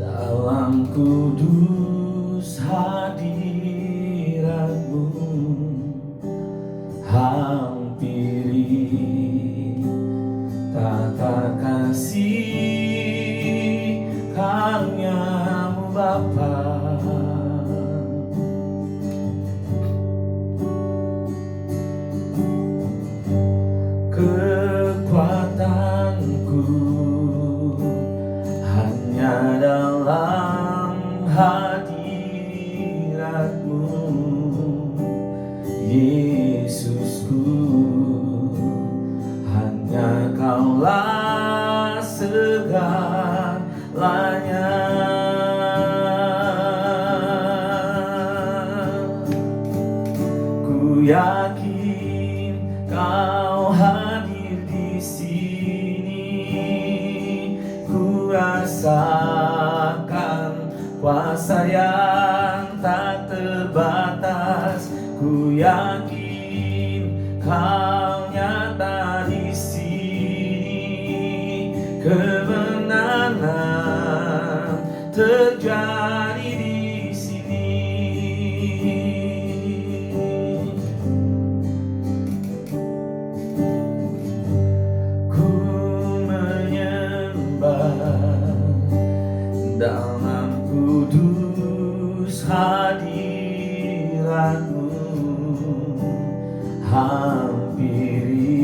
Dalam kudus hadirat-Mu, hampiri tata kasih karunia-Mu Bapa. Kekuatanku hanya dalam hadirat-Mu, Yesusku. Hanya Kaulah segalanya. Ku yakin Kau hadir di sini, ku rasakan kuasa yang tak terbatas. Ku yakin Kau nyata di sini, kemenangan terjadi di sini. Ku menyembah dalam kudus hadirat-Mu, hampiri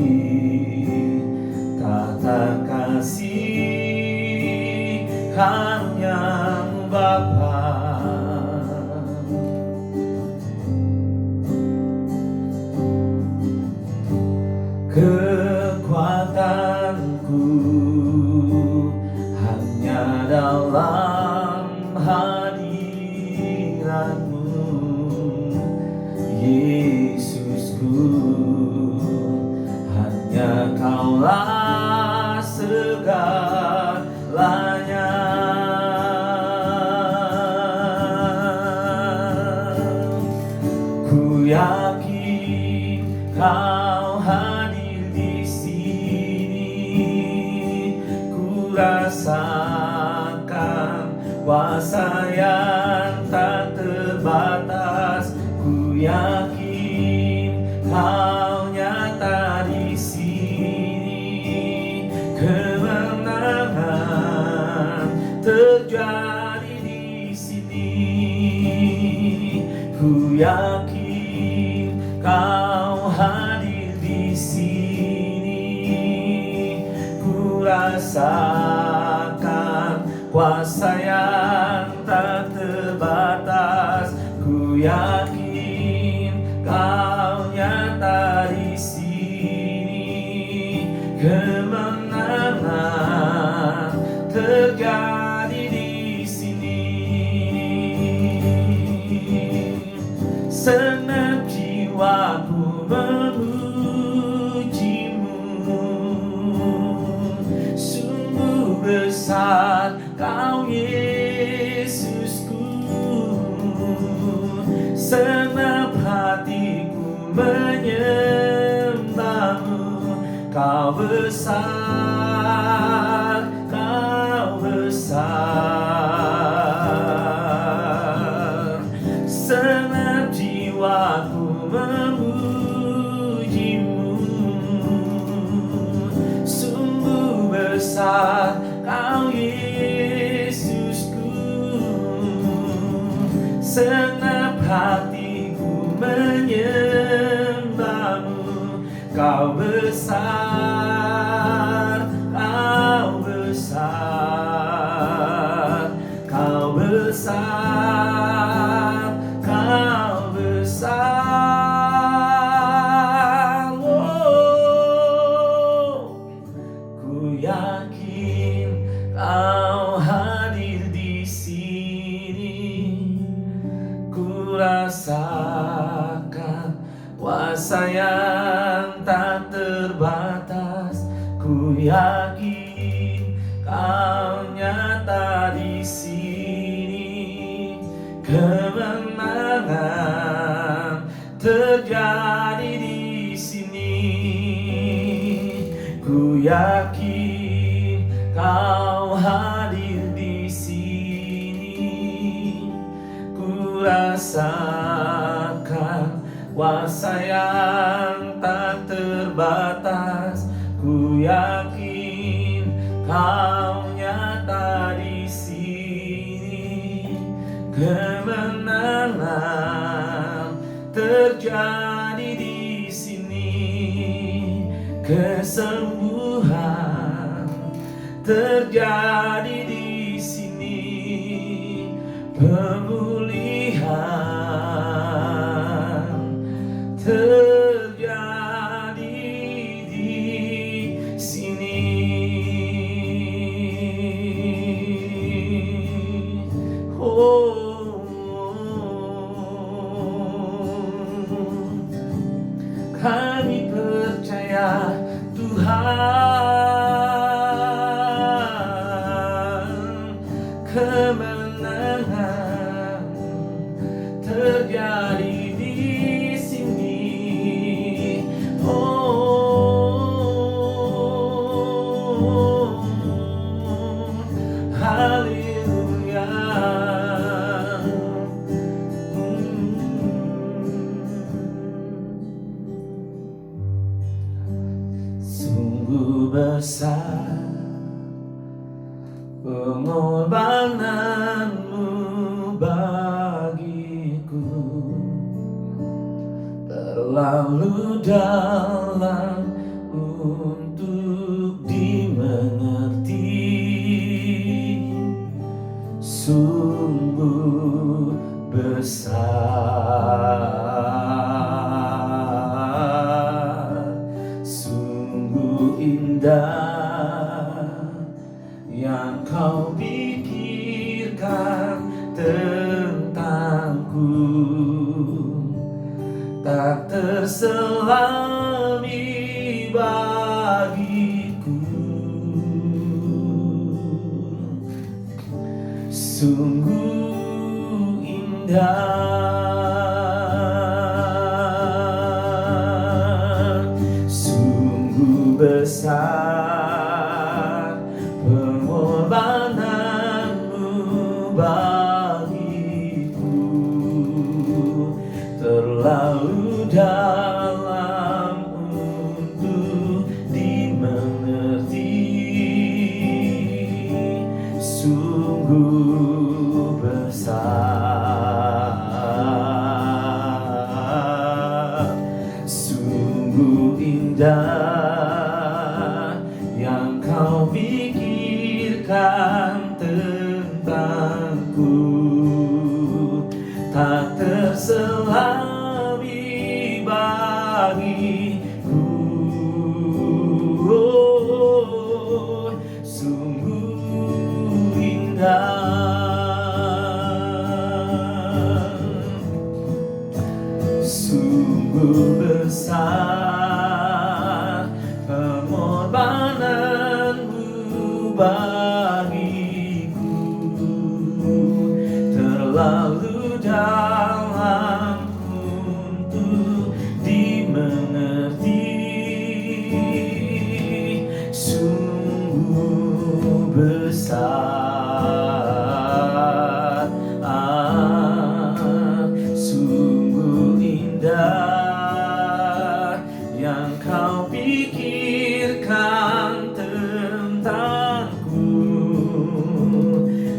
tata kasih karunia-Mu Bapa. Kekuatanku hanya dalam hadirat-Mu, Yesusku. Hanya Kaulah segalanya. Ku yakin Kau hadir di sini, ku rasakan kuasa yang tak terbatas. Ku yakin Kau nyata di sini, kemenangan terjadi di sini. Ku yakin Kau hadir di sini, ku rasakan kuasa yang tak terbatas. Ku yakin Kau nyata di sini, kemenangan terjadi di sini. Senang jiwaku memuji-Mu, sungguh besar Kau Yesusku. Senang hatiku menyembah-Mu, Kau besar, Kau besar. Senang jiwaku memuji-Mu, sungguh besar Kau Yesusku. Senang hatiku menyembah-Mu, Kau besar, Kau besar, Kau besar, Kau besar. Oh, ku yakin Kau hadir di sini, di sini, kemenangan terjadi di sini. Ku yakin Kau hadir di sini. Ku rasakan kuasa yang tak terbatas. Ku yakin Kau nyata di sini. Kemenangan terjadi di sini. Kesembuhan terjadi di sini. Pemulihan terjadi di sini. Oh, kami percaya Tuhan, kemenangan terjadi di sini. Oh, haleluya. Sungguh besar pengorbananmu bagiku, terlalu dalam untuk dimengerti. Sungguh besar, sungguh indah yang Kau pikirkan tentangku, tak terselami bagiku. Sungguh indah, sungguh besar pengorbananmu bagiku, terlalu dalam untuk dimengerti. Sungguh besar, sungguh indah yang Kau pikirkan tentangku, tak terselami bagiku. Oh, sungguh indah, sungguh besar pengorbananmu bagiku, terlalu dalam untuk dimengerti. Sungguh besar, sungguh indah yang Kau pikirkan tentangku,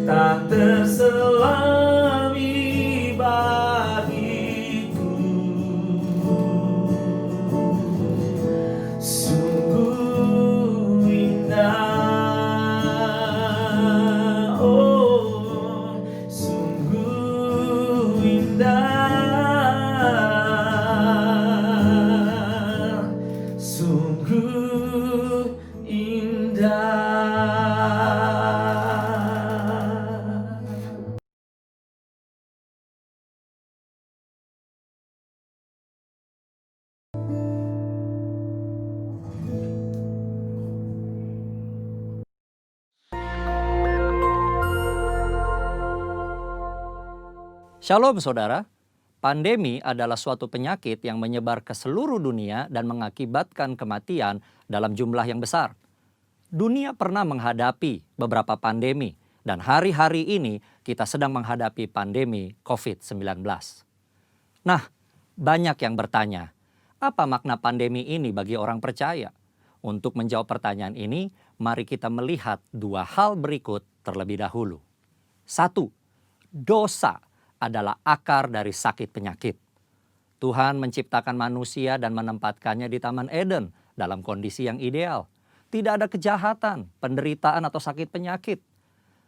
tak terselami Shalom saudara, pandemi adalah suatu penyakit yang menyebar ke seluruh dunia dan mengakibatkan kematian dalam jumlah yang besar. Dunia pernah menghadapi beberapa pandemi dan hari-hari ini kita sedang menghadapi pandemi COVID-19. Nah, banyak yang bertanya, apa makna pandemi ini bagi orang percaya? Untuk menjawab pertanyaan ini, mari kita melihat dua hal berikut terlebih dahulu. 1. Dosa adalah akar dari sakit penyakit. Tuhan menciptakan manusia dan menempatkannya di Taman Eden dalam kondisi yang ideal. Tidak ada kejahatan, penderitaan atau sakit penyakit.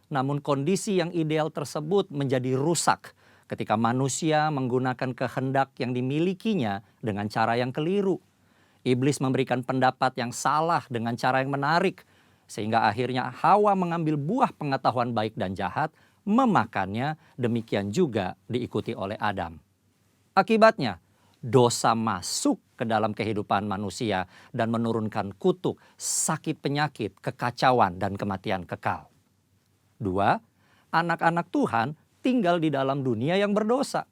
Namun kondisi yang ideal tersebut menjadi rusak ketika manusia menggunakan kehendak yang dimilikinya dengan cara yang keliru. Iblis memberikan pendapat yang salah dengan cara yang menarik, sehingga akhirnya Hawa mengambil buah pengetahuan baik dan jahat, memakannya, demikian juga diikuti oleh Adam. Akibatnya, dosa masuk ke dalam kehidupan manusia dan menurunkan kutuk, sakit penyakit, kekacauan, dan kematian kekal. 2. Anak-anak Tuhan tinggal di dalam dunia yang berdosa.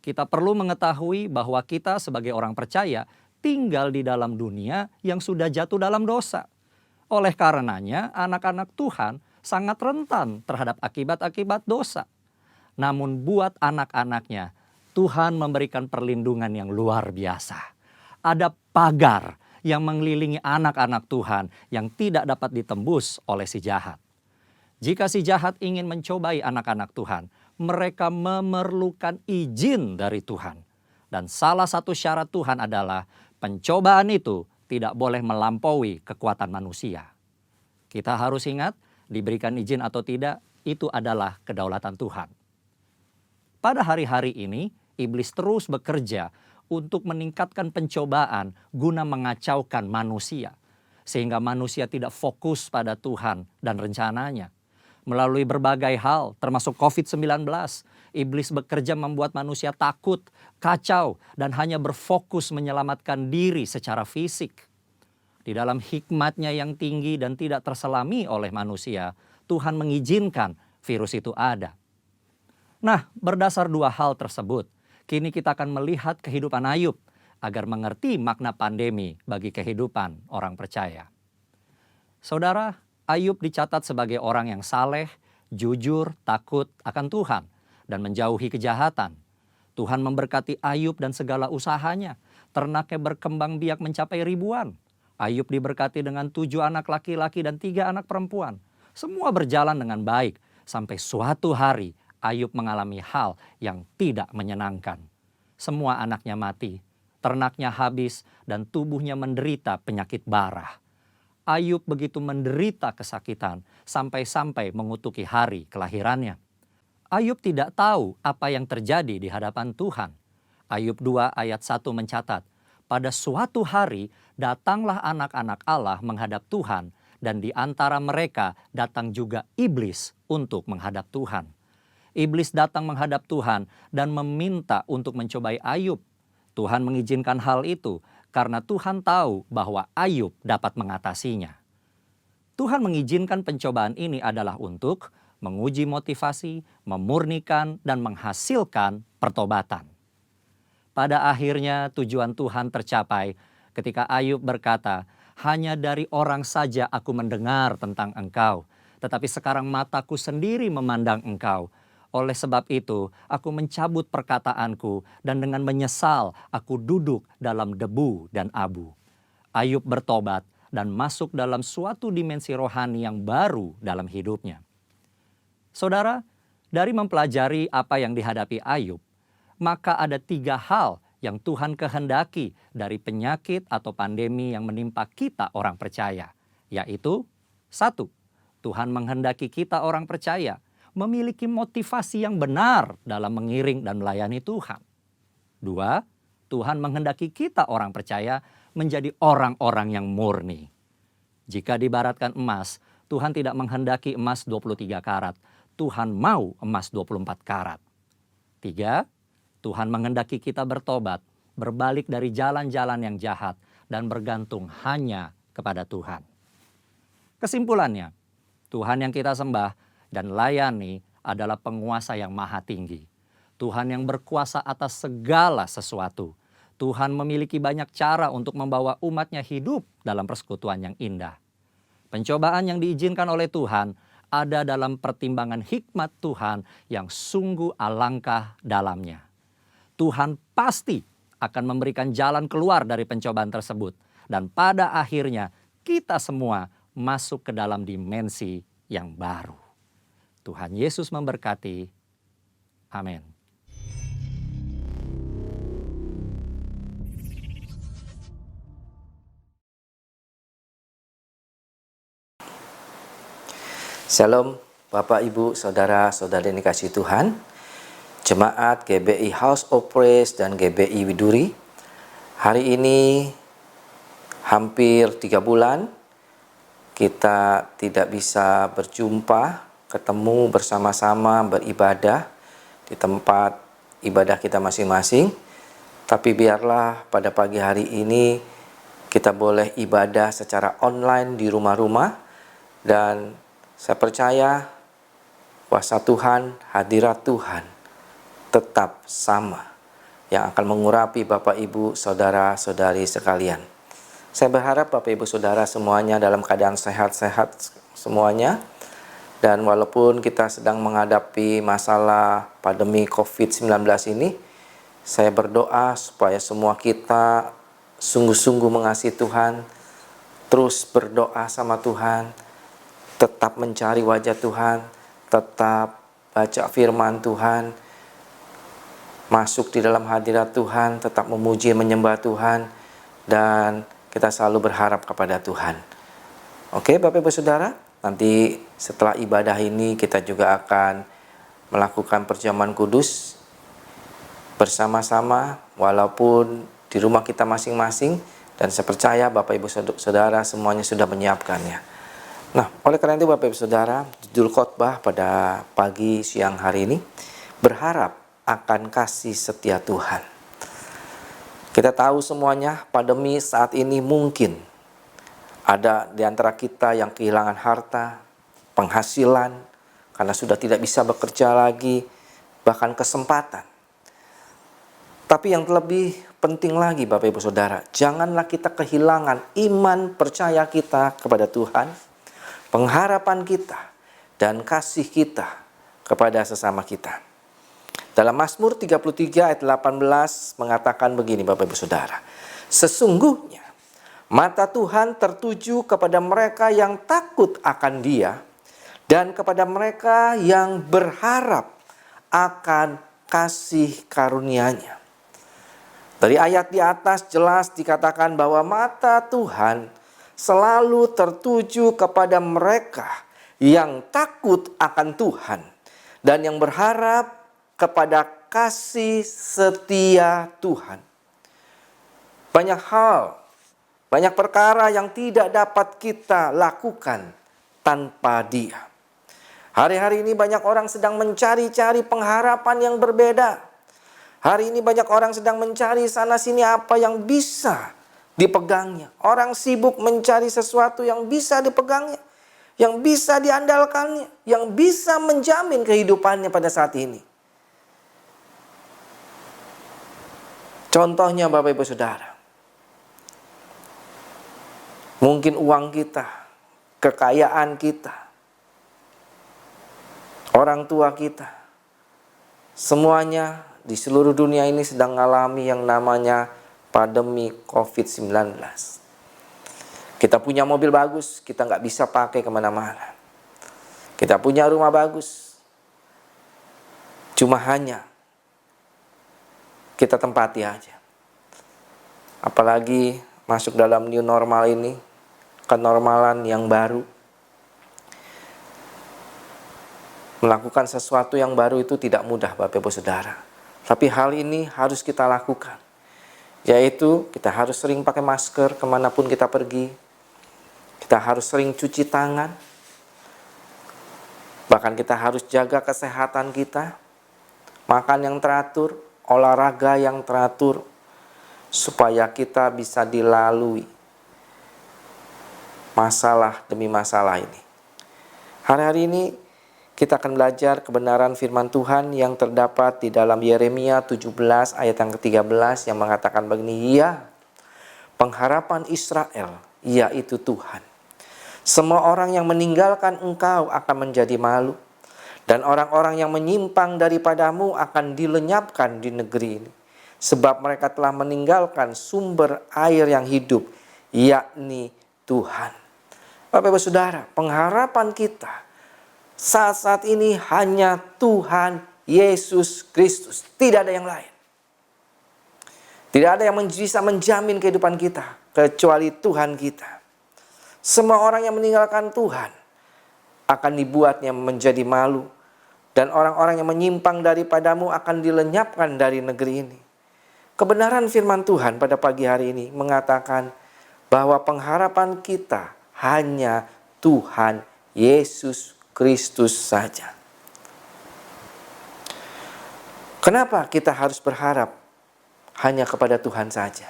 Kita perlu mengetahui bahwa kita sebagai orang percaya tinggal di dalam dunia yang sudah jatuh dalam dosa. Oleh karenanya, anak-anak Tuhan sangat rentan terhadap akibat-akibat dosa. Namun buat anak-anaknya, Tuhan memberikan perlindungan yang luar biasa. Ada pagar yang mengelilingi anak-anak Tuhan yang tidak dapat ditembus oleh si jahat. Jika si jahat ingin mencobai anak-anak Tuhan, mereka memerlukan izin dari Tuhan. Dan salah satu syarat Tuhan adalah pencobaan itu tidak boleh melampaui kekuatan manusia. Kita harus ingat, diberikan izin atau tidak, itu adalah kedaulatan Tuhan. Pada hari-hari ini, iblis terus bekerja untuk meningkatkan pencobaan guna mengacaukan manusia. Sehingga manusia tidak fokus pada Tuhan dan rencananya. Melalui berbagai hal, termasuk COVID-19, iblis bekerja membuat manusia takut, kacau, dan hanya berfokus menyelamatkan diri secara fisik. Di dalam hikmatnya yang tinggi dan tidak terselami oleh manusia, Tuhan mengizinkan virus itu ada. Nah, berdasar dua hal tersebut, kini kita akan melihat kehidupan Ayub agar mengerti makna pandemi bagi kehidupan orang percaya. Saudara, Ayub dicatat sebagai orang yang saleh, jujur, takut akan Tuhan, dan menjauhi kejahatan. Tuhan memberkati Ayub dan segala usahanya. Ternaknya berkembang biak mencapai ribuan. Ayub diberkati dengan 7 anak laki-laki dan 3 anak perempuan. Semua berjalan dengan baik, sampai suatu hari Ayub mengalami hal yang tidak menyenangkan. Semua anaknya mati, ternaknya habis, dan tubuhnya menderita penyakit bara. Ayub begitu menderita kesakitan sampai-sampai mengutuki hari kelahirannya. Ayub tidak tahu apa yang terjadi di hadapan Tuhan. Ayub 2 ayat 1 mencatat, pada suatu hari datanglah anak-anak Allah menghadap Tuhan, dan di antara mereka datang juga iblis untuk menghadap Tuhan. Iblis datang menghadap Tuhan dan meminta untuk mencobai Ayub. Tuhan mengizinkan hal itu karena Tuhan tahu bahwa Ayub dapat mengatasinya. Tuhan mengizinkan pencobaan ini adalah untuk menguji motivasi, memurnikan, dan menghasilkan pertobatan. Pada akhirnya tujuan Tuhan tercapai ketika Ayub berkata, hanya dari orang saja aku mendengar tentang engkau, tetapi sekarang mataku sendiri memandang engkau. Oleh sebab itu, aku mencabut perkataanku dan dengan menyesal aku duduk dalam debu dan abu. Ayub bertobat dan masuk dalam suatu dimensi rohani yang baru dalam hidupnya. Saudara, dari mempelajari apa yang dihadapi Ayub, maka ada 3 hal yang Tuhan kehendaki dari penyakit atau pandemi yang menimpa kita orang percaya. Yaitu, 1. Tuhan menghendaki kita orang percaya memiliki motivasi yang benar dalam mengiring dan melayani Tuhan. 2. Tuhan menghendaki kita orang percaya menjadi orang-orang yang murni. Jika diibaratkan emas, Tuhan tidak menghendaki emas 23 karat. Tuhan mau emas 24 karat. 3. Tuhan menghendaki kita bertobat, berbalik dari jalan-jalan yang jahat, dan bergantung hanya kepada Tuhan. Kesimpulannya, Tuhan yang kita sembah dan layani adalah penguasa yang maha tinggi. Tuhan yang berkuasa atas segala sesuatu. Tuhan memiliki banyak cara untuk membawa umatnya hidup dalam persekutuan yang indah. Pencobaan yang diizinkan oleh Tuhan ada dalam pertimbangan hikmat Tuhan yang sungguh alangkah dalamnya. Tuhan pasti akan memberikan jalan keluar dari pencobaan tersebut. Dan pada akhirnya kita semua masuk ke dalam dimensi yang baru. Tuhan Yesus memberkati. Amin. Shalom Bapak, Ibu, Saudara-saudari yang dikasihi Tuhan. Jemaat GBI House of Praise dan GBI Widuri. Hari ini hampir 3 bulan kita tidak bisa berjumpa, ketemu bersama-sama beribadah di tempat ibadah kita masing-masing. Tapi biarlah pada pagi hari ini kita boleh ibadah secara online di rumah-rumah. Dan saya percaya kuasa Tuhan, hadirat Tuhan tetap sama yang akan mengurapi Bapak, Ibu, Saudara-saudari sekalian. Saya berharap Bapak, Ibu, Saudara semuanya dalam keadaan sehat-sehat semuanya. Dan walaupun kita sedang menghadapi masalah pandemi COVID-19 ini, saya berdoa supaya semua kita sungguh-sungguh mengasihi Tuhan, terus berdoa sama Tuhan, tetap mencari wajah Tuhan, tetap baca firman Tuhan, masuk di dalam hadirat Tuhan, tetap memuji menyembah Tuhan, dan kita selalu berharap kepada Tuhan. Oke Bapak Ibu Saudara, nanti setelah ibadah ini kita juga akan melakukan perjamuan kudus bersama-sama walaupun di rumah kita masing-masing, dan saya percaya Bapak Ibu Saudara semuanya sudah menyiapkannya. Nah, oleh karena itu Bapak Ibu Saudara, judul khotbah pada pagi siang hari ini, berharap akan kasih setia Tuhan. Kita tahu semuanya pandemi saat ini mungkin ada di antara kita yang kehilangan harta, penghasilan, karena sudah tidak bisa bekerja lagi, bahkan kesempatan. Tapi yang lebih penting lagi Bapak Ibu Saudara, janganlah kita kehilangan iman percaya kita kepada Tuhan, pengharapan kita, dan kasih kita kepada sesama kita. Dalam Mazmur 33 ayat 18 mengatakan begini Bapak Ibu Saudara. Sesungguhnya mata Tuhan tertuju kepada mereka yang takut akan Dia, dan kepada mereka yang berharap akan kasih karunia-Nya. Dari ayat di atas jelas dikatakan bahwa mata Tuhan selalu tertuju kepada mereka yang takut akan Tuhan dan yang berharap kepada kasih setia Tuhan. Banyak hal, banyak perkara yang tidak dapat kita lakukan tanpa Dia. Hari-hari ini banyak orang sedang mencari-cari pengharapan yang berbeda. Hari ini banyak orang sedang mencari sana-sini apa yang bisa dipegangnya. Orang sibuk mencari sesuatu yang bisa dipegangnya, yang bisa diandalkannya, yang bisa menjamin kehidupannya pada saat ini. Contohnya Bapak Ibu Saudara, mungkin uang kita, kekayaan kita, orang tua kita, semuanya di seluruh dunia ini sedang mengalami yang namanya pandemi COVID-19. Kita punya mobil bagus, kita nggak bisa pakai kemana-mana. Kita punya rumah bagus, cuma hanya kita tempati aja. Apalagi masuk dalam new normal ini, kenormalan yang baru. Melakukan sesuatu yang baru itu tidak mudah Bapak Ibu Saudara. Tapi hal ini harus kita lakukan. Yaitu kita harus sering pakai masker kemanapun kita pergi. Kita harus sering cuci tangan. Bahkan kita harus jaga kesehatan kita. Makan yang teratur, olahraga yang teratur. Supaya kita bisa dilalui masalah demi masalah ini. Hari-hari ini Kita akan belajar kebenaran firman Tuhan yang terdapat di dalam Yeremia 17 ayat yang ke-13 yang mengatakan begini, "Ya, pengharapan Israel, yaitu Tuhan. Semua orang yang meninggalkan engkau akan menjadi malu, dan orang-orang yang menyimpang daripadamu akan dilenyapkan di negeri ini. Sebab mereka telah meninggalkan sumber air yang hidup, yakni Tuhan." Bapak Ibu Saudara, pengharapan kita saat-saat ini hanya Tuhan Yesus Kristus. Tidak ada yang lain. Tidak ada yang bisa menjamin kehidupan kita kecuali Tuhan kita. Semua orang yang meninggalkan Tuhan akan dibuatnya menjadi malu. Dan orang-orang yang menyimpang daripadamu akan dilenyapkan dari negeri ini. Kebenaran firman Tuhan pada pagi hari ini mengatakan bahwa pengharapan kita hanya Tuhan Yesus Kristus saja. Kenapa kita harus berharap hanya kepada Tuhan saja?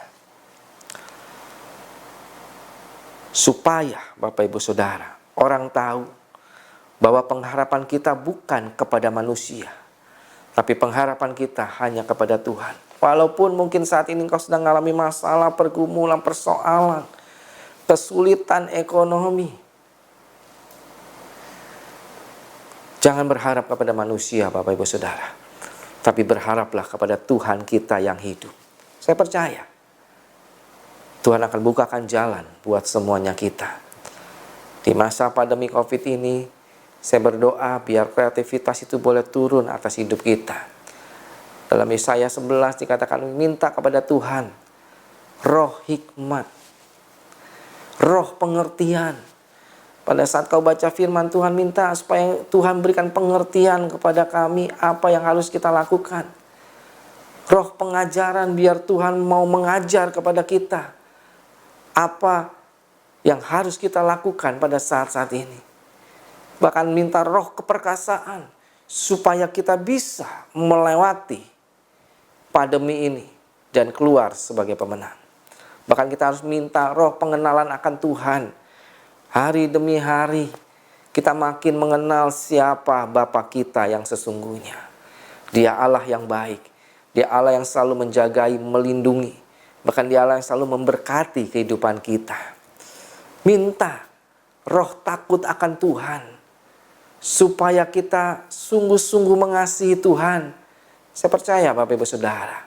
Supaya Bapak Ibu Saudara, orang tahu bahwa pengharapan kita bukan kepada manusia, tapi pengharapan kita hanya kepada Tuhan. Walaupun mungkin saat ini engkau sedang mengalami masalah, pergumulan, persoalan, kesulitan ekonomi, jangan berharap kepada manusia Bapak Ibu Saudara, tapi berharaplah kepada Tuhan kita yang hidup. Saya percaya Tuhan akan bukakan jalan buat semuanya kita. Di masa pandemi COVID ini, saya berdoa biar kreativitas itu boleh turun atas hidup kita. Dalam Yesaya 11 dikatakan, minta kepada Tuhan roh hikmat, roh pengertian. Pada saat kau baca firman Tuhan, minta supaya Tuhan berikan pengertian kepada kami apa yang harus kita lakukan. Roh pengajaran, biar Tuhan mau mengajar kepada kita apa yang harus kita lakukan pada saat-saat ini. Bahkan minta roh keperkasaan supaya kita bisa melewati pandemi ini dan keluar sebagai pemenang. Bahkan kita harus minta roh pengenalan akan Tuhan. Hari demi hari kita makin mengenal siapa Bapa kita yang sesungguhnya. Dia Allah yang baik. Dia Allah yang selalu menjagai, melindungi. Bahkan Dia Allah yang selalu memberkati kehidupan kita. Minta roh takut akan Tuhan, supaya kita sungguh-sungguh mengasihi Tuhan. Saya percaya Bapak Ibu Saudara,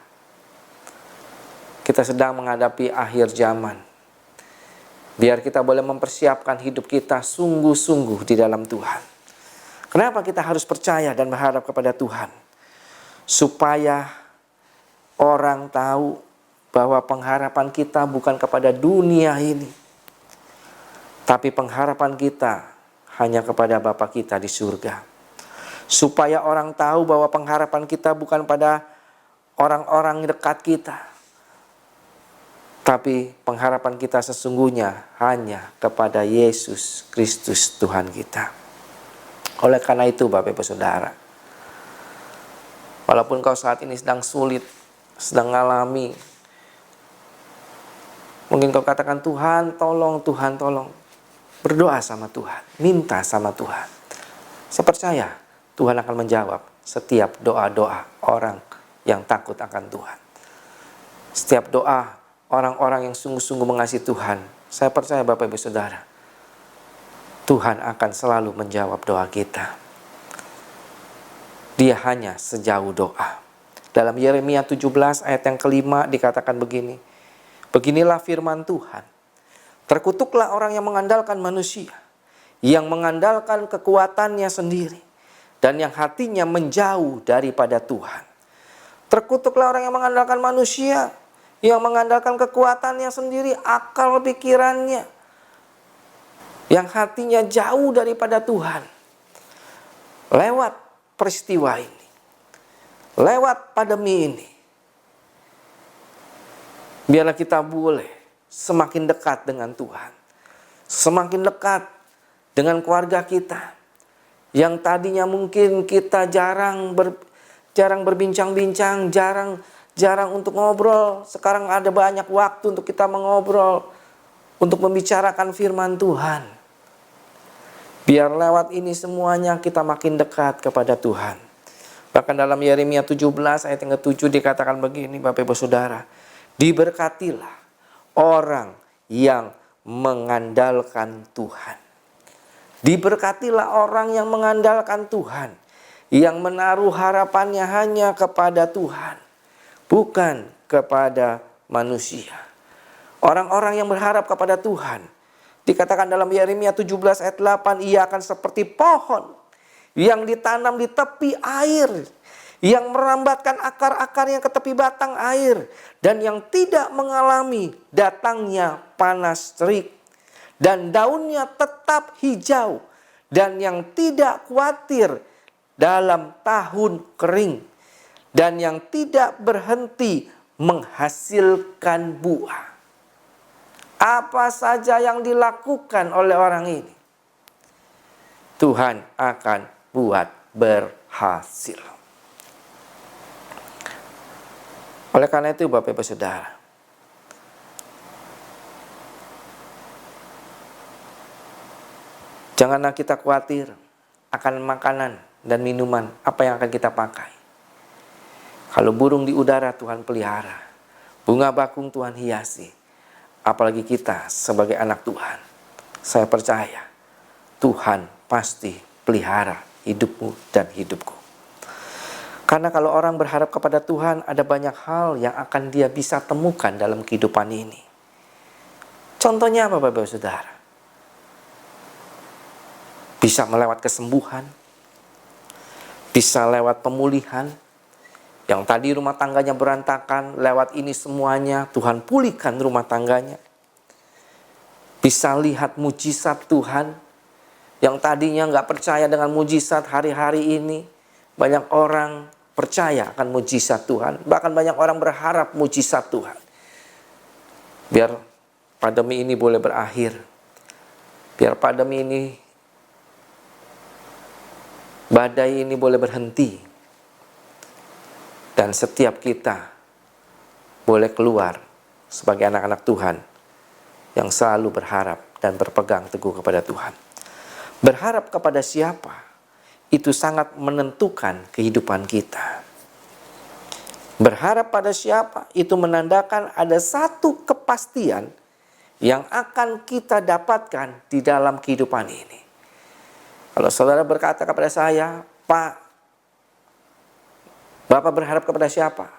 kita sedang menghadapi akhir zaman. Biar kita boleh mempersiapkan hidup kita sungguh-sungguh di dalam Tuhan. Kenapa kita harus percaya dan berharap kepada Tuhan? Supaya orang tahu bahwa pengharapan kita bukan kepada dunia ini, tapi pengharapan kita hanya kepada Bapa kita di surga. Supaya orang tahu bahwa pengharapan kita bukan pada orang-orang dekat kita, tapi pengharapan kita sesungguhnya hanya kepada Yesus Kristus Tuhan kita. Oleh karena itu Bapak Ibu Saudara, walaupun kau saat ini sedang sulit, sedang mengalami, mungkin kau katakan, Tuhan tolong, Tuhan tolong. Berdoa sama Tuhan, minta sama Tuhan. Saya percaya Tuhan akan menjawab setiap doa-doa orang yang takut akan Tuhan. Setiap doa orang-orang yang sungguh-sungguh mengasihi Tuhan, saya percaya Bapak Ibu Saudara, Tuhan akan selalu menjawab doa kita. Dia hanya sejauh doa. Dalam Yeremia 17 ayat yang kelima dikatakan begini, beginilah firman Tuhan, terkutuklah orang yang mengandalkan manusia, yang mengandalkan kekuatannya sendiri, dan yang hatinya menjauh daripada Tuhan. Terkutuklah orang yang mengandalkan manusia, yang mengandalkan kekuatannya sendiri, akal pikirannya, yang hatinya jauh daripada Tuhan. Lewat peristiwa ini, lewat pandemi ini, biarlah kita boleh semakin dekat dengan Tuhan, semakin dekat dengan keluarga kita, yang tadinya mungkin kita jarang berbincang-bincang, jarang untuk ngobrol. Sekarang ada banyak waktu untuk kita mengobrol, untuk membicarakan firman Tuhan. Biar lewat ini semuanya kita makin dekat kepada Tuhan. Bahkan dalam Yeremia 17 ayat yang ke-7 dikatakan begini, Bapak Ibu Saudara. Diberkatilah orang yang mengandalkan Tuhan. Diberkatilah orang yang mengandalkan Tuhan, yang menaruh harapannya hanya kepada Tuhan, bukan kepada manusia. Orang-orang yang berharap kepada Tuhan, dikatakan dalam Yeremia 17 ayat 8, ia akan seperti pohon yang ditanam di tepi air, yang merambatkan akar-akarnya ke tepi batang air, dan yang tidak mengalami datangnya panas terik, dan daunnya tetap hijau, dan yang tidak khawatir dalam tahun kering, dan yang tidak berhenti menghasilkan buah. Apa saja yang dilakukan oleh orang ini, Tuhan akan buat berhasil. Oleh karena itu Bapak Ibu Saudara, janganlah kita khawatir akan makanan dan minuman apa yang akan kita pakai. Kalau burung di udara Tuhan pelihara, bunga bakung Tuhan hiasi, apalagi kita sebagai anak Tuhan. Saya percaya Tuhan pasti pelihara hidupmu dan hidupku. Karena kalau orang berharap kepada Tuhan, ada banyak hal yang akan dia bisa temukan dalam kehidupan ini. Contohnya apa Bapak Saudara? Bisa melewat kesembuhan, bisa lewat pemulihan. Yang tadi rumah tangganya berantakan, lewat ini semuanya Tuhan pulihkan rumah tangganya. Bisa lihat mujizat Tuhan. Yang tadinya nggak percaya dengan mujizat, hari-hari ini banyak orang percaya akan mujizat Tuhan. Bahkan banyak orang berharap mujizat Tuhan. Biar pandemi ini boleh berakhir. Biar pandemi ini, badai ini boleh berhenti. Dan setiap kita boleh keluar sebagai anak-anak Tuhan yang selalu berharap dan berpegang teguh kepada Tuhan. Berharap kepada siapa? Itu sangat menentukan kehidupan kita. Berharap pada siapa? Itu menandakan ada satu kepastian yang akan kita dapatkan di dalam kehidupan ini. Kalau saudara berkata kepada saya, Pak, Bapak berharap kepada siapa?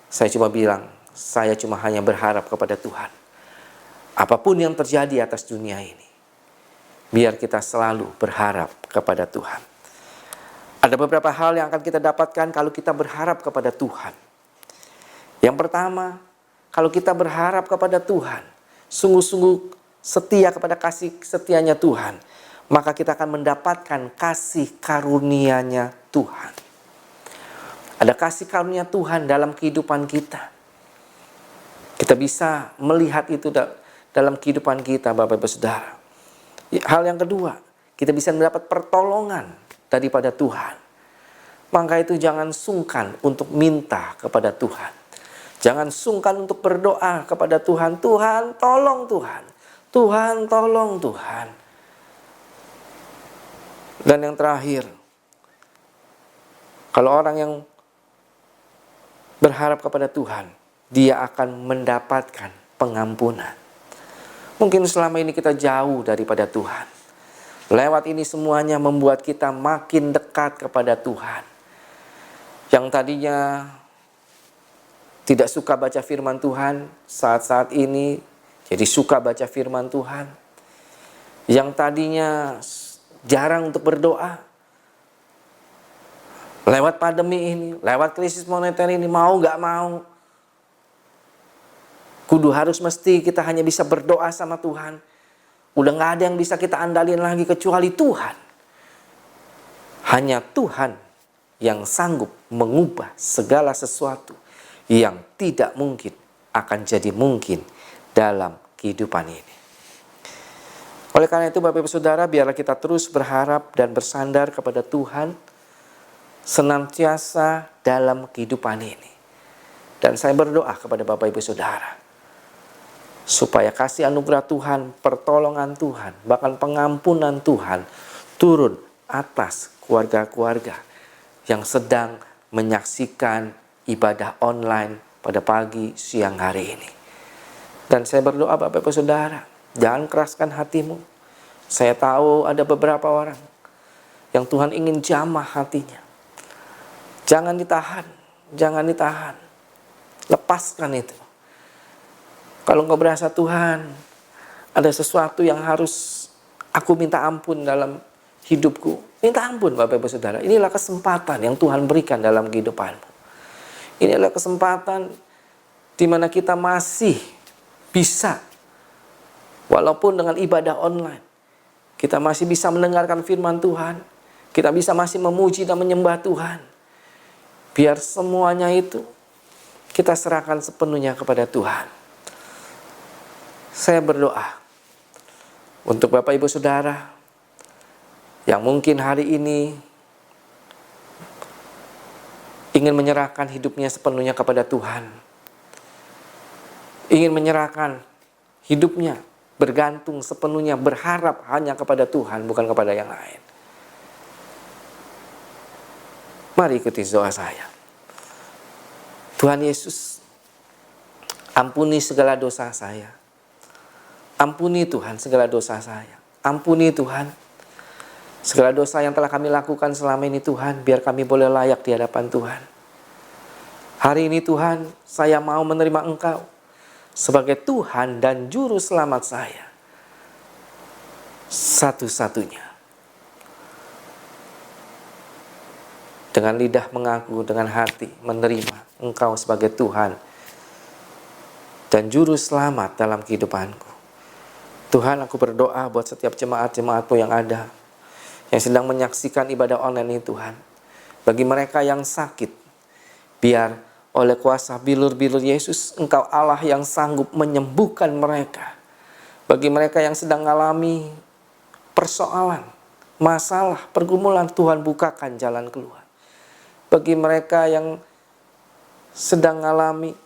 Saya cuma bilang, saya cuma hanya berharap kepada Tuhan. Apapun yang terjadi atas dunia ini, biar kita selalu berharap kepada Tuhan. Ada beberapa hal yang akan kita dapatkan kalau kita berharap kepada Tuhan. Yang pertama, kalau kita berharap kepada Tuhan, sungguh-sungguh setia kepada kasih setianya Tuhan, maka kita akan mendapatkan kasih karunia-Nya Tuhan. Ada kasih karunia Tuhan dalam kehidupan kita. Kita bisa melihat itu dalam kehidupan kita, Bapak Ibu Saudara. Hal yang kedua, kita bisa mendapat pertolongan daripada Tuhan. Maka itu jangan sungkan untuk minta kepada Tuhan. Jangan sungkan untuk berdoa kepada Tuhan. Tuhan, tolong Tuhan. Tuhan, tolong Tuhan. Dan yang terakhir, kalau orang yang berharap kepada Tuhan, dia akan mendapatkan pengampunan. Mungkin selama ini kita jauh daripada Tuhan. Lewat ini semuanya membuat kita makin dekat kepada Tuhan. Yang tadinya tidak suka baca firman Tuhan, saat-saat ini jadi suka baca firman Tuhan. Yang tadinya jarang untuk berdoa, lewat pandemi ini, lewat krisis moneter ini, mau gak mau, kudu harus mesti kita hanya bisa berdoa sama Tuhan. Udah gak ada yang bisa kita andalin lagi kecuali Tuhan. Hanya Tuhan yang sanggup mengubah segala sesuatu yang tidak mungkin akan jadi mungkin dalam kehidupan ini. Oleh karena itu Bapak Ibu Saudara, biarlah kita terus berharap dan bersandar kepada Tuhan senantiasa dalam kehidupan ini. Dan saya berdoa kepada Bapak Ibu Saudara, supaya kasih anugerah Tuhan, pertolongan Tuhan, bahkan pengampunan Tuhan turun atas keluarga-keluarga yang sedang menyaksikan ibadah online pada pagi siang hari ini. Dan saya berdoa Bapak Ibu Saudara, jangan keraskan hatimu. Saya tahu ada beberapa orang yang Tuhan ingin jamah hatinya. Jangan ditahan, jangan ditahan. Lepaskan itu. Kalau engkau berasa Tuhan, ada sesuatu yang harus aku minta ampun dalam hidupku. Minta ampun Bapak Ibu Saudara. Inilah kesempatan yang Tuhan berikan dalam kehidupanmu. Inilah kesempatan di mana kita masih bisa, walaupun dengan ibadah online, kita masih bisa mendengarkan firman Tuhan. Kita bisa masih memuji dan menyembah Tuhan. Biar semuanya itu kita serahkan sepenuhnya kepada Tuhan. Saya berdoa untuk Bapak Ibu Saudara yang mungkin hari ini ingin menyerahkan hidupnya sepenuhnya kepada Tuhan. Ingin menyerahkan hidupnya, bergantung sepenuhnya, berharap hanya kepada Tuhan, bukan kepada yang lain. Mari ikuti doa saya. Tuhan Yesus, ampuni segala dosa saya. Ampuni Tuhan segala dosa saya. Ampuni Tuhan segala dosa yang telah kami lakukan selama ini Tuhan, biar kami boleh layak di hadapan Tuhan. Hari ini Tuhan, saya mau menerima Engkau sebagai Tuhan dan Juru Selamat saya. Satu-satunya. Dengan lidah mengaku, dengan hati menerima Engkau sebagai Tuhan dan Juru Selamat dalam kehidupanku. Tuhan, aku berdoa buat setiap jemaat-jemaat-Mu yang ada, yang sedang menyaksikan ibadah online ini Tuhan. Bagi mereka yang sakit, biar oleh kuasa bilur-bilur Yesus, Engkau Allah yang sanggup menyembuhkan mereka. Bagi mereka yang sedang mengalami persoalan, masalah, pergumulan, Tuhan bukakan jalan keluar. Bagi mereka yang sedang mengalami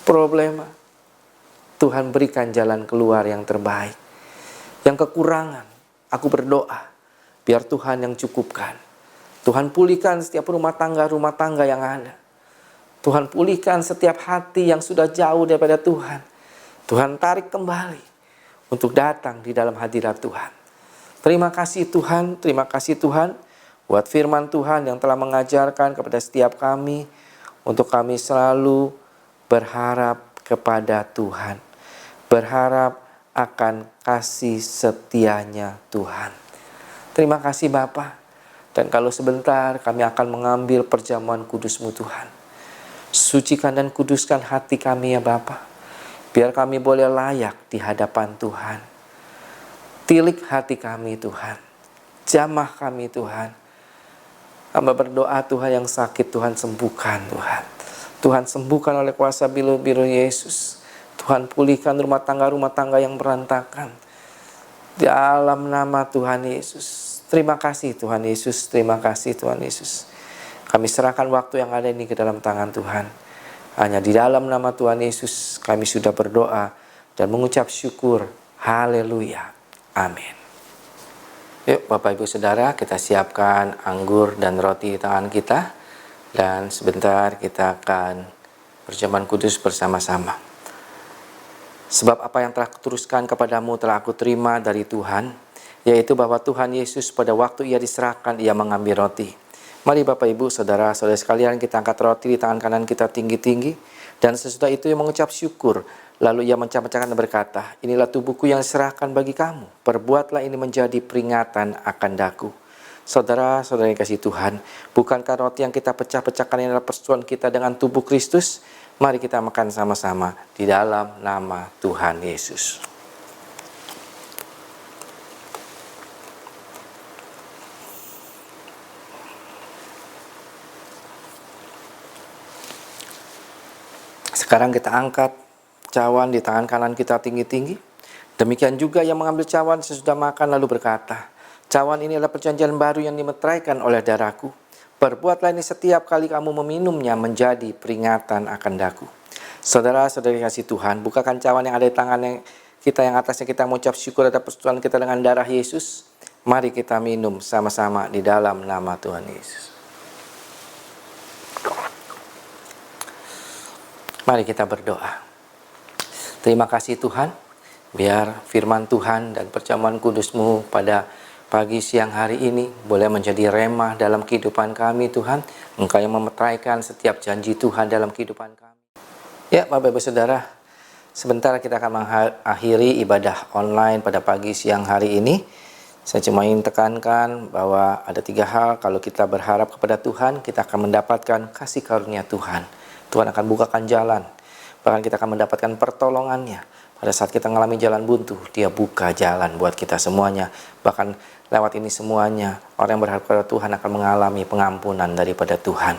problema, Tuhan berikan jalan keluar yang terbaik. Yang kekurangan, aku berdoa, biar Tuhan yang cukupkan. Tuhan pulihkan setiap rumah tangga yang ada. Tuhan pulihkan setiap hati yang sudah jauh daripada Tuhan. Tuhan tarik kembali untuk datang di dalam hadirat Tuhan. Terima kasih Tuhan buat firman Tuhan yang telah mengajarkan kepada setiap kami untuk kami selalu berharap kepada Tuhan. Berharap akan kasih setianya Tuhan. Terima kasih Bapa. Dan kalau sebentar kami akan mengambil perjamuan kudus-Mu Tuhan. Sucikan dan kuduskan hati kami ya Bapa. Biar kami boleh layak di hadapan Tuhan. Tilik hati kami Tuhan. Jamah kami Tuhan. Hamba berdoa Tuhan yang sakit Tuhan sembuhkan Tuhan. Tuhan sembuhkan oleh kuasa bilur-bilur Yesus. Tuhan pulihkan rumah tangga yang berantakan. Dalam nama Tuhan Yesus. Terima kasih Tuhan Yesus. Terima kasih Tuhan Yesus. Kami serahkan waktu yang ada ini ke dalam tangan Tuhan. Hanya di dalam nama Tuhan Yesus kami sudah berdoa dan mengucap syukur. Haleluya. Amin. Yuk Bapak Ibu Saudara, kita siapkan anggur dan roti di tangan kita. Dan sebentar kita akan berjamuan kudus bersama-sama. Sebab apa yang telah kuteruskan kepadamu telah aku terima dari Tuhan, yaitu bahwa Tuhan Yesus pada waktu ia diserahkan, ia mengambil roti. Mari Bapak Ibu Saudara-saudara sekalian, kita angkat roti di tangan kanan kita tinggi-tinggi. Dan sesudah itu ia mengucap syukur. Lalu ia mencapkan dan berkata, inilah tubuhku yang diserahkan bagi kamu. Perbuatlah ini menjadi peringatan akan daku. Saudara-saudara yang kasih Tuhan, bukankah roti yang kita pecah-pecahkan ini adalah persekutuan kita dengan tubuh Kristus? Mari kita makan sama-sama di dalam nama Tuhan Yesus. Sekarang kita angkat cawan di tangan kanan kita tinggi-tinggi. Demikian juga yang mengambil cawan sesudah makan lalu berkata, cawan ini adalah perjanjian baru yang dimeteraikan oleh darahku. Perbuatlah ini setiap kali kamu meminumnya menjadi peringatan akan daku. Saudara-saudari kasih Tuhan, bukakan cawan yang ada di tangan kita yang atasnya kita mengucap syukur atas persetujuan kita dengan darah Yesus. Mari kita minum sama-sama di dalam nama Tuhan Yesus. Mari kita berdoa. Terima kasih Tuhan, biar firman Tuhan dan perjamuan kudus-Mu pada pagi siang hari ini boleh menjadi remah dalam kehidupan kami Tuhan. Engkau yang memeteraikan setiap janji Tuhan dalam kehidupan kami. Ya Bapak Ibu Saudara, sebentar kita akan mengakhiri ibadah online pada pagi siang hari ini. Saya cuma ingin tekankan bahwa ada 3 hal kalau kita berharap kepada Tuhan, kita akan mendapatkan kasih karunia Tuhan. Tuhan akan bukakan jalan, bahkan kita akan mendapatkan pertolongannya. Pada saat kita mengalami jalan buntu, Dia buka jalan buat kita semuanya. Bahkan lewat ini semuanya, orang yang berharap kepada Tuhan akan mengalami pengampunan daripada Tuhan.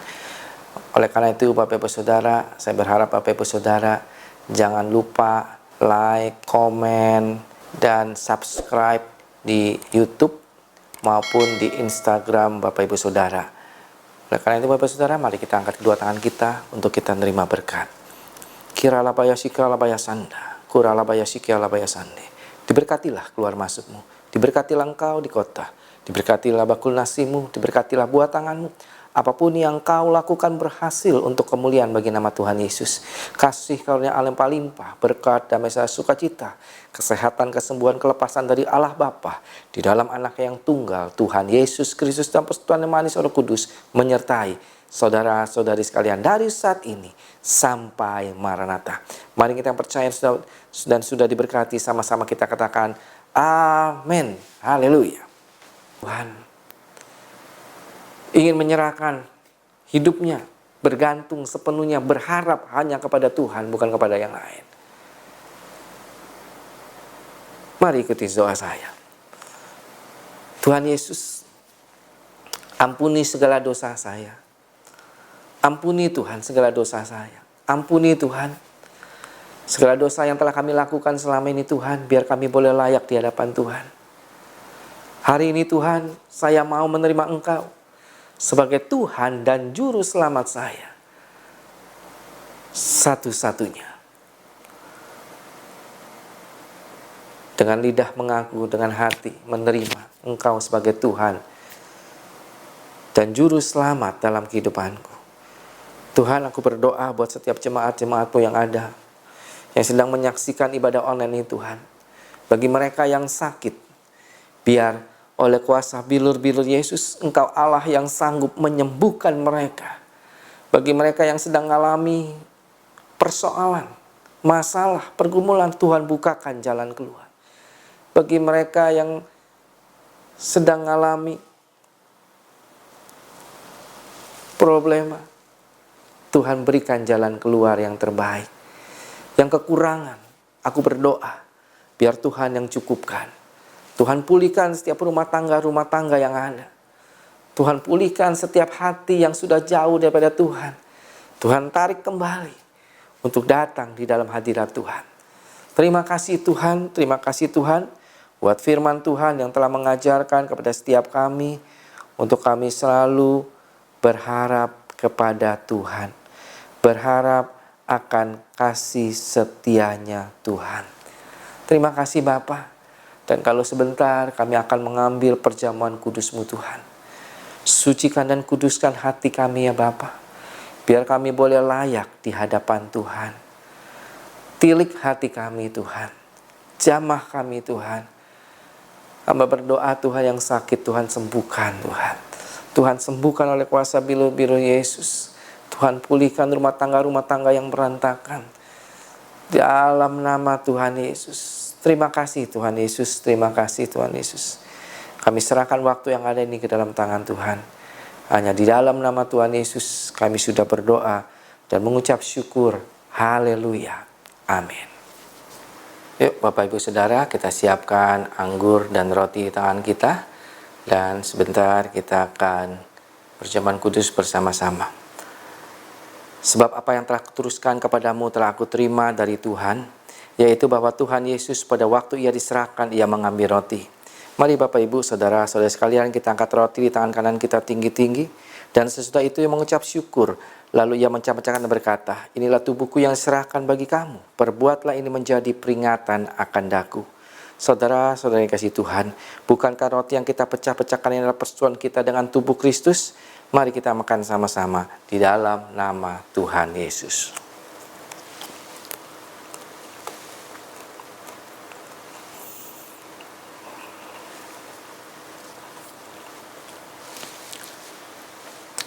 Oleh karena itu Bapak Ibu Saudara, saya berharap Bapak Ibu Saudara jangan lupa like, komen, dan subscribe di YouTube maupun di Instagram Bapak Ibu Saudara. Oleh karena itu Bapak Ibu Saudara, mari kita angkat kedua tangan kita untuk kita menerima berkat. Kiralabaya sikralabaya sanda, kuralabaya sikralabaya sande. Diberkatilah keluar masukmu, diberkatilah engkau di kota, diberkatilah bakul nasimu, diberkatilah buah tanganmu. Apapun yang kau lakukan berhasil untuk kemuliaan bagi nama Tuhan Yesus. Kasih karunia Allah yang limpah, berkat, damai, sukacita, kesehatan, kesembuhan, kelepasan dari Allah Bapa di dalam Anak yang tunggal, Tuhan Yesus Kristus dan persekutuan yang manis Roh Kudus menyertai saudara-saudari sekalian dari saat ini sampai Maranatha. Mari kita yang percaya dan sudah diberkati, sama-sama kita katakan amin. Haleluya. Tuhan ingin menyerahkan hidupnya, bergantung sepenuhnya, berharap hanya kepada Tuhan, bukan kepada yang lain. Mari ikuti doa saya. Tuhan Yesus, ampuni segala dosa saya. Ampuni Tuhan segala dosa saya. Ampuni Tuhan segala dosa yang telah kami lakukan selama ini Tuhan, biar kami boleh layak di hadapan Tuhan. Hari ini Tuhan, saya mau menerima Engkau sebagai Tuhan dan Juru Selamat saya satu-satunya. Dengan lidah mengaku, dengan hati menerima Engkau sebagai Tuhan dan Juru Selamat dalam kehidupanku. Tuhan, aku berdoa buat setiap jemaat-jemaat-Mu yang ada, yang sedang menyaksikan ibadah online ini Tuhan. Bagi mereka yang sakit, biar oleh kuasa bilur-bilur Yesus, Engkau Allah yang sanggup menyembuhkan mereka. Bagi mereka yang sedang mengalami persoalan, masalah, pergumulan, Tuhan bukakan jalan keluar. Bagi mereka yang sedang mengalami problema, Tuhan berikan jalan keluar yang terbaik. Yang kekurangan, aku berdoa, biar Tuhan yang cukupkan. Tuhan pulihkan setiap rumah tangga yang ada. Tuhan pulihkan setiap hati yang sudah jauh daripada Tuhan. Tuhan tarik kembali untuk datang di dalam hadirat Tuhan. Terima kasih Tuhan buat firman Tuhan yang telah mengajarkan kepada setiap kami untuk kami selalu berharap kepada Tuhan. Berharap akan kasih setianya Tuhan. Terima kasih Bapa. Dan kalau sebentar kami akan mengambil perjamuan kudus-Mu Tuhan. Sucikan dan kuduskan hati kami ya Bapa. Biar kami boleh layak di hadapan Tuhan. Tilik hati kami Tuhan. Jamah kami Tuhan. Hamba berdoa Tuhan yang sakit Tuhan sembuhkan Tuhan. Tuhan sembuhkan oleh kuasa bilur-bilur Yesus. Tuhan pulihkan rumah tangga yang berantakan. Dalam nama Tuhan Yesus. Terima kasih Tuhan Yesus, terima kasih Tuhan Yesus. Kami serahkan waktu yang ada ini ke dalam tangan Tuhan. Hanya di dalam nama Tuhan Yesus kami sudah berdoa dan mengucap syukur. Haleluya. Amin. Yuk Bapak Ibu Saudara, kita siapkan anggur dan roti di tangan kita. Dan sebentar kita akan berjamuan kudus bersama-sama. Sebab apa yang telah kuteruskan kepadamu telah aku terima dari Tuhan, yaitu bahwa Tuhan Yesus pada waktu Ia diserahkan, Ia mengambil roti. Mari Bapak Ibu, Saudara-saudara sekalian, kita angkat roti di tangan kanan kita tinggi-tinggi. Dan sesudah itu Ia mengucap syukur. Lalu ia mencah-cahkan dan berkata, inilah tubuhku yang diserahkan bagi kamu. Perbuatlah ini menjadi peringatan akan daku. Saudara-saudara yang kasih Tuhan, bukankah roti yang kita pecah-pecahkan ini adalah persetujuan kita dengan tubuh Kristus? Mari kita makan sama-sama di dalam nama Tuhan Yesus.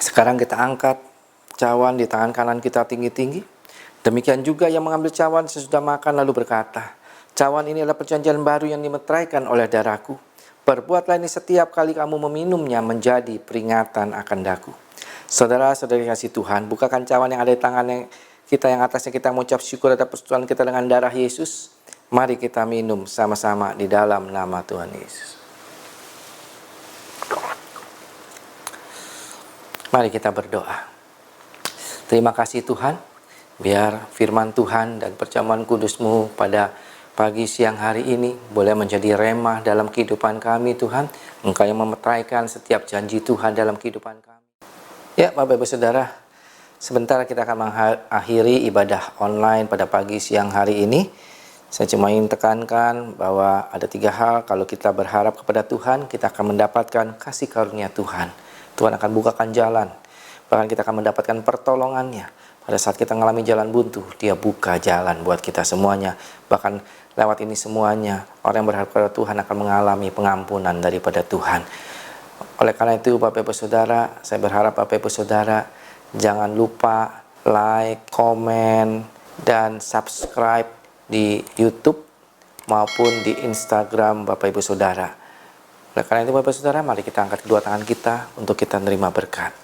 Sekarang kita angkat cawan di tangan kanan kita tinggi-tinggi. Demikian juga yang mengambil cawan sesudah makan lalu berkata, cawan ini adalah perjanjian baru yang dimeteraikan oleh darahku. Perbuatlah ini setiap kali kamu meminumnya menjadi peringatan akan daku. Saudara-saudari kasih Tuhan, bukakan cawan yang ada di tangan kita yang atasnya kita mengucap syukur atas persetujuan kita dengan darah Yesus. Mari kita minum sama-sama di dalam nama Tuhan Yesus. Mari kita berdoa. Terima kasih Tuhan, biar firman Tuhan dan perjamuan kudus-Mu pada pagi siang hari ini boleh menjadi remah dalam kehidupan kami Tuhan. Engkau yang memeteraikan setiap janji Tuhan dalam kehidupan kami. Ya Bapak Ibu Saudara, sebentar kita akan mengakhiri ibadah online pada pagi siang hari ini. Saya cuma ingin tekankan bahwa ada 3 hal kalau kita berharap kepada Tuhan, kita akan mendapatkan kasih karunia Tuhan. Tuhan akan bukakan jalan, bahkan kita akan mendapatkan pertolongannya. Pada saat kita mengalami jalan buntu, Dia buka jalan buat kita semuanya. Bahkan lewat ini semuanya, orang yang berharap kepada Tuhan akan mengalami pengampunan daripada Tuhan. Oleh karena itu Bapak Ibu Saudara, saya berharap Bapak Ibu Saudara jangan lupa like, komen, dan subscribe di YouTube maupun di Instagram Bapak Ibu Saudara. Oleh karena itu Bapak Saudara, mari kita angkat kedua tangan kita untuk kita menerima berkat.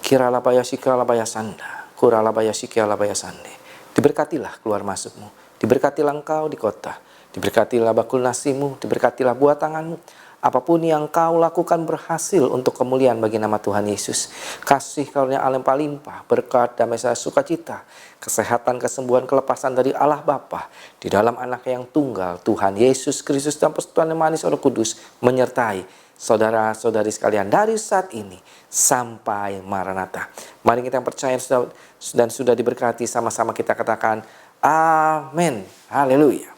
Kiralabaya sikralabaya sanda, kuralabaya sikralabaya sande. Diberkatilah keluar masukmu, diberkatilah engkau di kota, diberkatilah bakul nasimu, diberkatilah buah tanganmu. Apapun yang kau lakukan berhasil untuk kemuliaan bagi nama Tuhan Yesus. Kasih karunia Allah yang limpah, berkat, damai, sukacita, kesehatan, kesembuhan, kelepasan dari Allah Bapa di dalam anak yang tunggal Tuhan Yesus Kristus dan persekutuan yang manis Roh Kudus menyertai saudara-saudari sekalian dari saat ini sampai Maranatha. Mari kita yang percaya dan sudah diberkati sama-sama kita katakan amin. Haleluya.